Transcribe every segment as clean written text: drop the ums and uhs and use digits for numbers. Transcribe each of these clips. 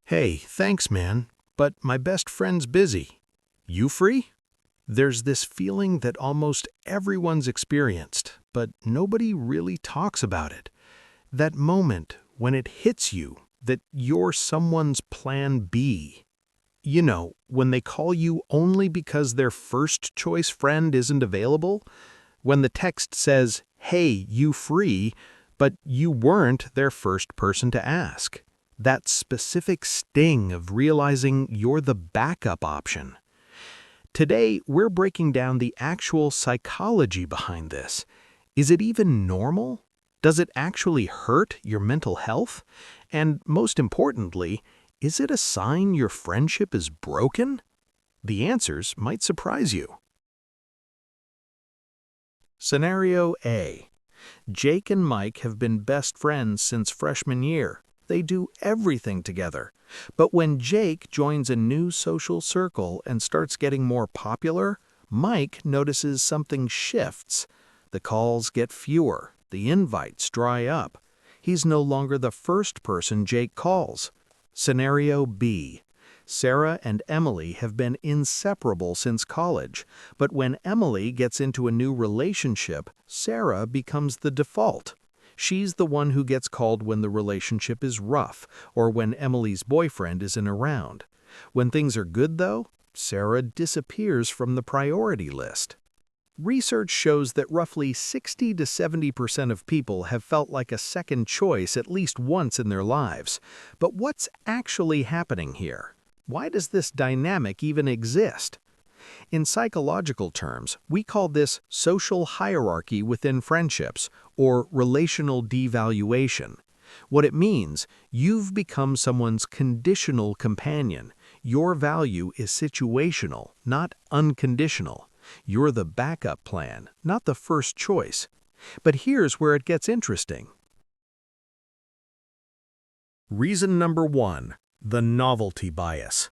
Hey, thanks, man, but my best friend's busy. You free? There's this feeling that almost everyone's experienced, but nobody really talks about it. That moment when it hits you that you're someone's plan B. You know, when they call you only because their first choice friend isn't available? When the text says, "Hey, you free?" but you weren't their first person to ask. That specific sting of realizing you're the backup option. Today, we're breaking down the actual psychology behind this. Is it even normal? Does it actually hurt your mental health? And most importantly, is it a sign your friendship is broken? The answers might surprise you. Scenario A. Jake and Mike have been best friends since freshman year. They do everything together. But when Jake joins a new social circle and starts getting more popular, Mike notices something shifts. The calls get fewer. The invites dry up. He's no longer the first person Jake calls. Scenario B. Sarah and Emily have been inseparable since college, but when Emily gets into a new relationship, Sarah becomes the default. She's the one who gets called when the relationship is rough or when Emily's boyfriend isn't around. When things are good, though, Sarah disappears from the priority list. Research shows that roughly 60 to 70% of people have felt like a second choice at least once in their lives. But what's actually happening here? Why does this dynamic even exist? In psychological terms, we call this social hierarchy within friendships, or relational devaluation. What it means, you've become someone's conditional companion. Your value is situational, not unconditional. You're the backup plan, not the first choice. But here's where it gets interesting. Reason number 1. The novelty bias.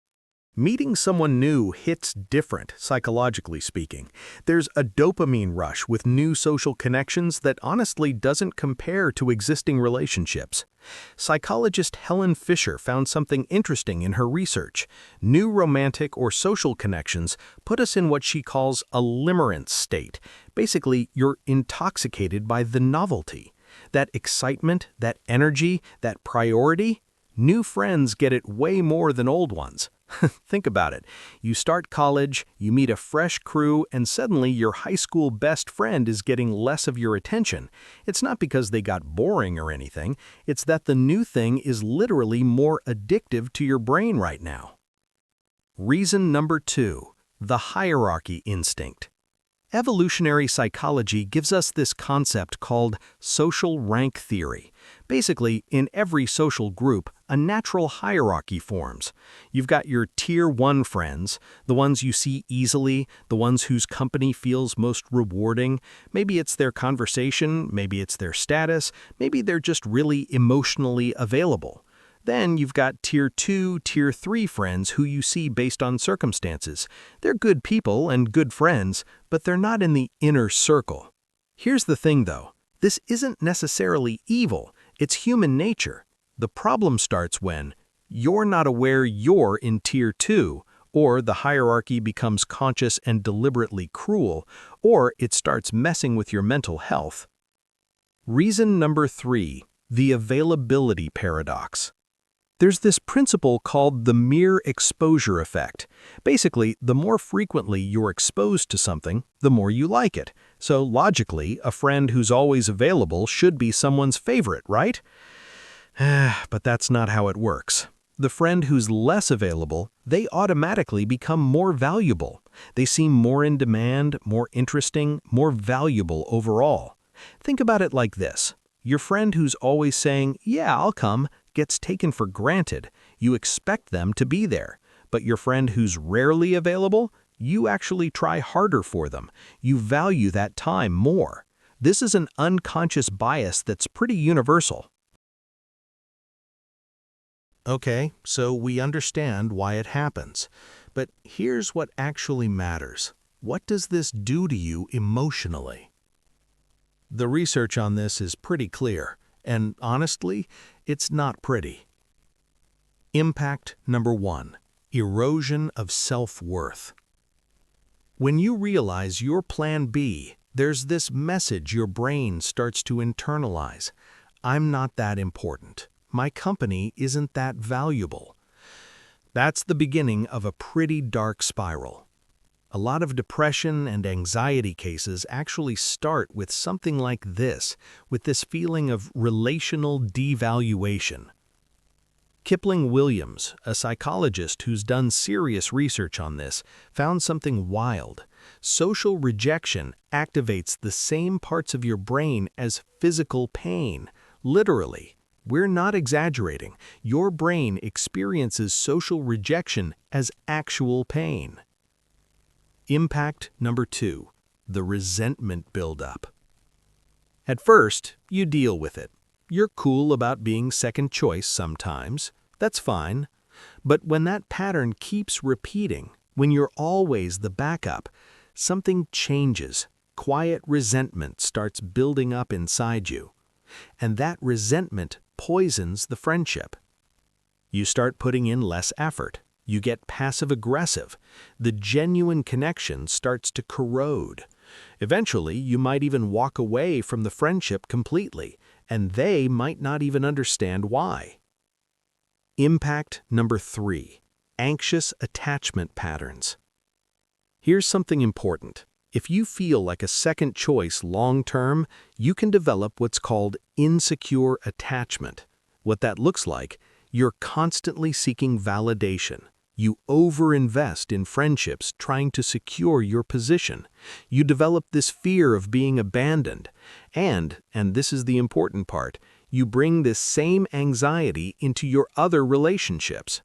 Meeting someone new hits different, psychologically speaking. There's a dopamine rush with new social connections that honestly doesn't compare to existing relationships. Psychologist Helen Fisher found something interesting in her research. New romantic or social connections put us in what she calls a limerence state. Basically, you're intoxicated by the novelty. That excitement, that energy, that priority. New friends get it way more than old ones. Think about it. You start college, you meet a fresh crew, and suddenly your high school best friend is getting less of your attention. It's not because they got boring or anything. It's that the new thing is literally more addictive to your brain right now. Reason number 2. The hierarchy instinct. Evolutionary psychology gives us this concept called social rank theory. Basically, in every social group, a natural hierarchy forms. You've got your Tier 1 friends, the ones you see easily, the ones whose company feels most rewarding. Maybe it's their conversation, maybe it's their status, maybe they're just really emotionally available. Then you've got Tier 2, Tier 3 friends who you see based on circumstances. They're good people and good friends, but they're not in the inner circle. Here's the thing, though. This isn't necessarily evil. It's human nature. The problem starts when you're not aware you're in Tier 2, or the hierarchy becomes conscious and deliberately cruel, or it starts messing with your mental health. Reason number 3. The availability paradox. There's this principle called the mere exposure effect. Basically, the more frequently you're exposed to something, the more you like it. So logically, a friend who's always available should be someone's favorite, right? But that's not how it works. The friend who's less available, they automatically become more valuable. They seem more in demand, more interesting, more valuable overall. Think about it like this. Your friend who's always saying, "Yeah, I'll come," gets taken for granted. You expect them to be there. But your friend who's rarely available, you actually try harder for them. You value that time more. This is an unconscious bias that's pretty universal. Okay, so we understand why it happens. But here's what actually matters. What does this do to you emotionally? The research on this is pretty clear, and honestly, it's not pretty. Impact number 1. Erosion of self-worth. When you realize your plan B, there's this message your brain starts to internalize. I'm not that important. My company isn't that valuable. That's the beginning of a pretty dark spiral. A lot of depression and anxiety cases actually start with something like this, with this feeling of relational devaluation. Kipling Williams, a psychologist who's done serious research on this, found something wild. Social rejection activates the same parts of your brain as physical pain. Literally, we're not exaggerating. Your brain experiences social rejection as actual pain. Impact number 2. The resentment buildup. At first, you deal with it. You're cool about being second choice sometimes. That's fine. But when that pattern keeps repeating, when you're always the backup, something changes. Quiet resentment starts building up inside you. And that resentment poisons the friendship. You start putting in less effort. You get passive-aggressive. The genuine connection starts to corrode. Eventually, you might even walk away from the friendship completely, and they might not even understand why. Impact number 3. Anxious attachment patterns. Here's something important. If you feel like a second choice long-term, you can develop what's called insecure attachment. What that looks like, you're constantly seeking validation. You overinvest in friendships trying to secure your position. You develop this fear of being abandoned. And this is the important part, you bring this same anxiety into your other relationships.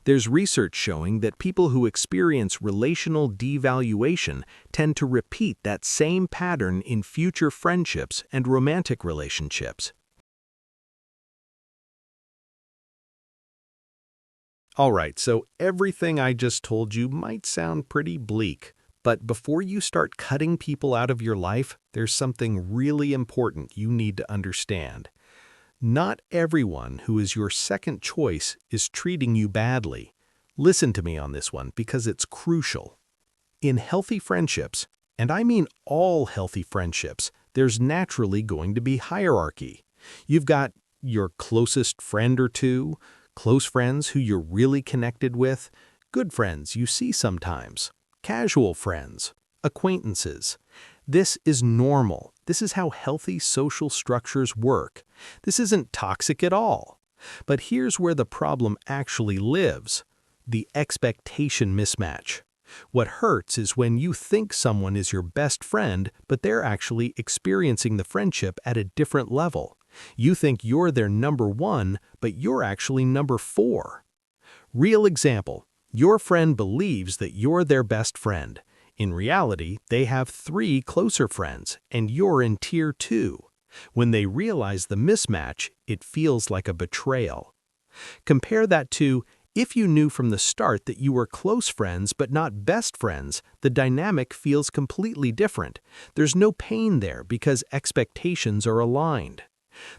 There's research showing that people who experience relational devaluation tend to repeat that same pattern in future friendships and romantic relationships. Alright, so everything I just told you might sound pretty bleak, but before you start cutting people out of your life, there's something really important you need to understand. Not everyone who is your second choice is treating you badly. Listen to me on this one because it's crucial. In healthy friendships, and I mean all healthy friendships, there's naturally going to be hierarchy. You've got your closest friend or two, close friends who you're really connected with, good friends you see sometimes, casual friends, acquaintances. This is normal. This is how healthy social structures work. This isn't toxic at all. But here's where the problem actually lives: the expectation mismatch. What hurts is when you think someone is your best friend, but they're actually experiencing the friendship at a different level. You think you're their number 1, but you're actually number 4. Real example, your friend believes that you're their best friend. In reality, they have 3 closer friends, and you're in tier 2. When they realize the mismatch, it feels like a betrayal. Compare that to if you knew from the start that you were close friends but not best friends, the dynamic feels completely different. There's no pain there because expectations are aligned.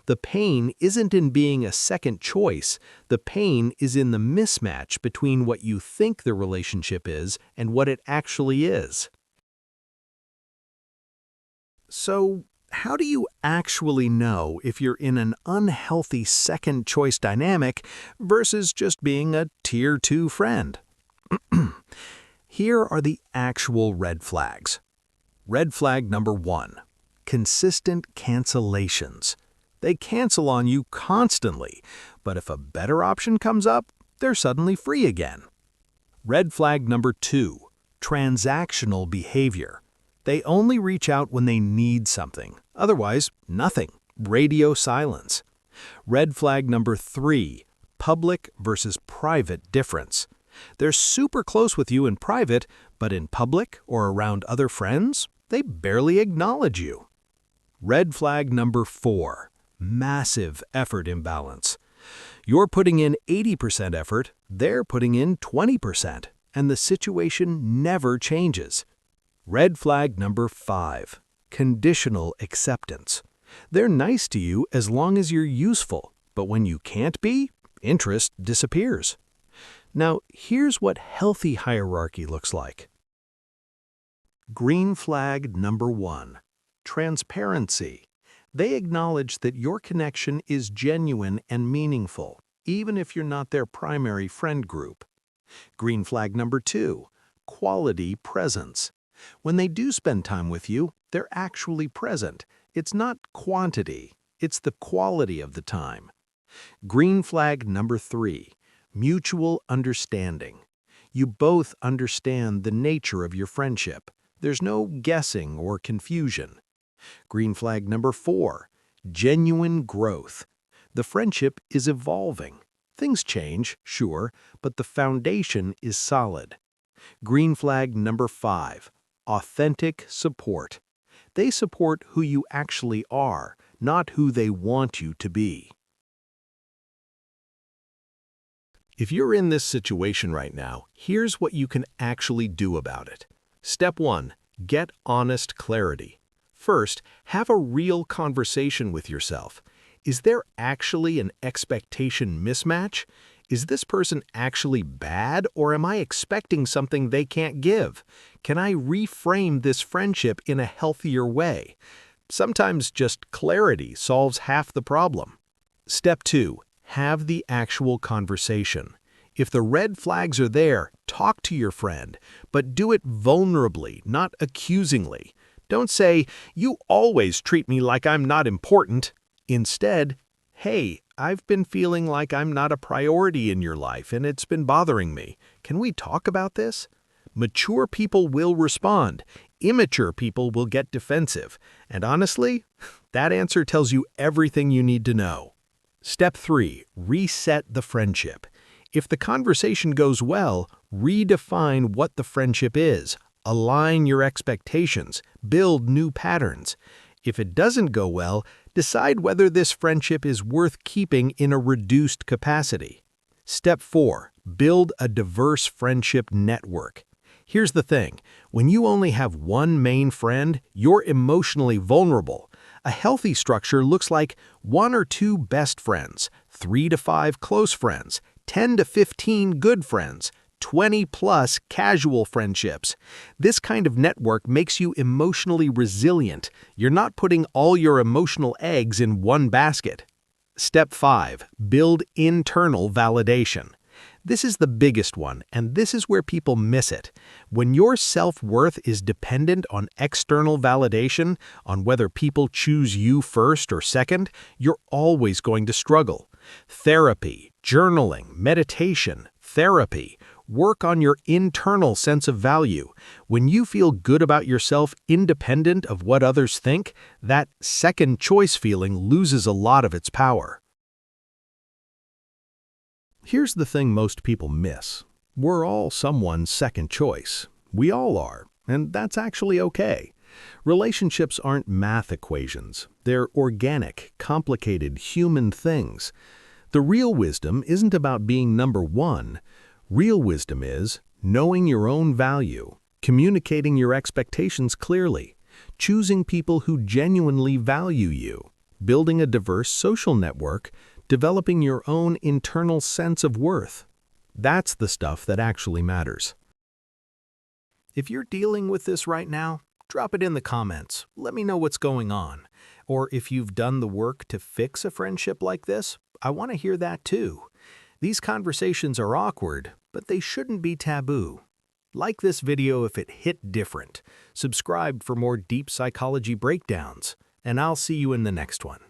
The pain isn't in being a second choice. The pain is in the mismatch between what you think the relationship is and what it actually is. So, how do you actually know if you're in an unhealthy second choice dynamic versus just being a tier 2 friend? Here are the actual red flags. Red flag number 1. Consistent cancellations. They cancel on you constantly, but if a better option comes up, they're suddenly free again. Red flag number 2. Transactional behavior. They only reach out when they need something. Otherwise, nothing. Radio silence. Red flag number 3. Public versus private difference. They're super close with you in private, but in public or around other friends, they barely acknowledge you. Red flag number 4. Massive effort imbalance. You're putting in 80% effort, they're putting in 20%, and the situation never changes. Red flag number 5. Conditional acceptance. They're nice to you as long as you're useful, but when you can't be, interest disappears. Now, here's what healthy hierarchy looks like. Green flag number 1. Transparency. They acknowledge that your connection is genuine and meaningful, even if you're not their primary friend group. Green flag number 2. Quality presence. When they do spend time with you, they're actually present. It's not quantity, it's the quality of the time. Green flag number 3. Mutual understanding. You both understand the nature of your friendship. There's no guessing or confusion. Green flag number 4. Genuine growth. The friendship is evolving. Things change, sure, but the foundation is solid. Green flag number 5. Authentic support. They support who you actually are, not who they want you to be. If you're in this situation right now, here's what you can actually do about it. Step 1. Get honest clarity. First, have a real conversation with yourself. Is there actually an expectation mismatch? Is this person actually bad, or am I expecting something they can't give? Can I reframe this friendship in a healthier way? Sometimes just clarity solves half the problem. Step 2. Have the actual conversation. If the red flags are there, talk to your friend, but do it vulnerably, not accusingly. Don't say, "You always treat me like I'm not important." Instead, "Hey, I've been feeling like I'm not a priority in your life and it's been bothering me. Can we talk about this?" Mature people will respond. Immature people will get defensive. And honestly, that answer tells you everything you need to know. Step 3. Reset the friendship. If the conversation goes well, redefine what the friendship is. Align your expectations. Build new patterns. If it doesn't go well, decide whether this friendship is worth keeping in a reduced capacity. Step 4. Build a diverse friendship network. Here's the thing. When you only have one main friend, you're emotionally vulnerable. A healthy structure looks like 1 or 2 best friends, 3 to 5 close friends, 10 to 15 good friends, 20+ casual friendships. This kind of network makes you emotionally resilient. You're not putting all your emotional eggs in one basket. Step 5. Build internal validation. This is the biggest one, and this is where people miss it. When your self-worth is dependent on external validation, on whether people choose you first or second, you're always going to struggle. Therapy, journaling, meditation, therapy. Work on your internal sense of value. When you feel good about yourself independent of what others think, that second choice feeling loses a lot of its power. Here's the thing most people miss. We're all someone's second choice. We all are, and that's actually okay. Relationships aren't math equations. They're organic, complicated, human things. The real wisdom isn't about being number 1. Real wisdom is knowing your own value, communicating your expectations clearly, choosing people who genuinely value you, building a diverse social network, developing your own internal sense of worth. That's the stuff that actually matters. If you're dealing with this right now, drop it in the comments. Let me know what's going on. Or if you've done the work to fix a friendship like this, I want to hear that too. These conversations are awkward, but they shouldn't be taboo. Like this video if it hit different. Subscribe for more deep psychology breakdowns, and I'll see you in the next one.